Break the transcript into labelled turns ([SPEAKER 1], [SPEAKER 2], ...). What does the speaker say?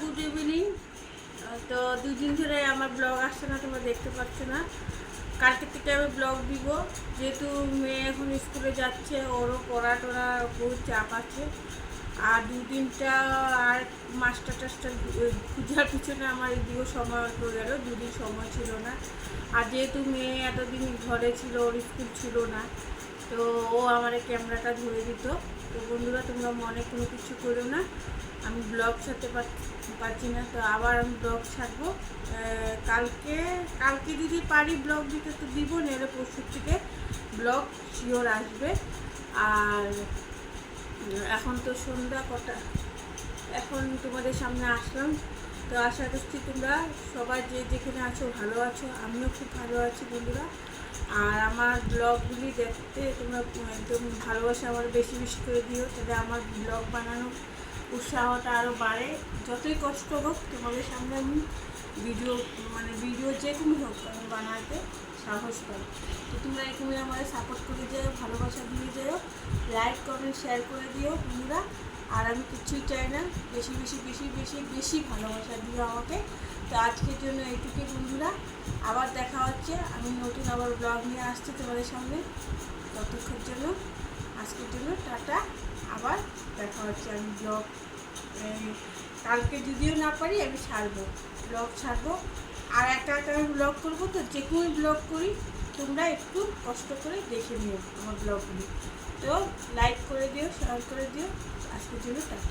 [SPEAKER 1] Good evening. তো 2 দিন ধরে আমার ব্লগ আসছে না, তোমরা দেখতে পাচ্ছ না। কালকে থেকে আমি ব্লগ দিব, যেহেতু মেয়ে এখন স্কুলে যাচ্ছে, ওরও পড়া টোড়া বহুত চাপ আছে। আর 2 দিনটা আর মাস্টার টাস্টার খুঁজার পিছনে আমার এদিকেও সময় অল্প গেল, 2 দিন সময় ছিল না। আর যেহেতু মেয়ে এতদিন ঘরে ছিল, ওর স্কুল ছিল না, তো ও আমার ক্যামেরাটা ধরে দিত। তো বন্ধুরা, তোমরা মনে কোনো কিছু করো না, আমি ব্লগ ছাড়তে পারছি না। তো আবার আমি ব্লগ ছাড়বো কালকে যদি পারি ব্লগ দিতে তো দিব, নাহলে পরশুর থেকে ব্লগ শিওর আসবে। আর এখন তো সন্ধ্যা কটা, এখন তোমাদের সামনে আসলাম। তো আশা করছি তোমরা সবাই যে যেখানে আছো ভালো আছো, আমিও খুব ভালো আছি বন্ধুরা। আর আমার ব্লগগুলি দেখতে তোমরা একদম ভালোবাসা আমার বেশি বেশি করে দিও, তাহলে আমার ব্লগ বানানোর উৎসাহটা আরও বাড়ে। যতই কষ্ট হোক তোমাদের সামনে আমি ভিডিও যে কোনো হোক আমি বানাতে সাহস পাই। তো তোমরা এরকমই আমাদের সাপোর্ট করে যাও, ভালোবাসা দিয়ে যাও, লাইক কমেন্ট শেয়ার করে দিও বন্ধুরা। আর আমি কিছুই চাই না, বেশি বেশি বেশি বেশি বেশি ভালোবাসা দিও আমাকে। তো আজকের জন্য এইটুকুই বন্ধুরা, আবার দেখা হচ্ছে। আমি নতুন আবার ব্লগ নিয়ে আসছি তোমাদের সামনে। ততক্ষণ জন্য আজকের জন্য টাটা, আবার দেখা হচ্ছে। আমি ব্লগ কালকে যদিও না পারি আমি ব্লগ ছাড়বো। আর একটা আমি ব্লগ করবো, তো যে কোনো ব্লগ করি তোমরা একটু কষ্ট করে দেখে নিও আমার ব্লগগুলি। তো লাইক করে দিও, শেয়ার করে দিও। আজকের জন্য টাটা।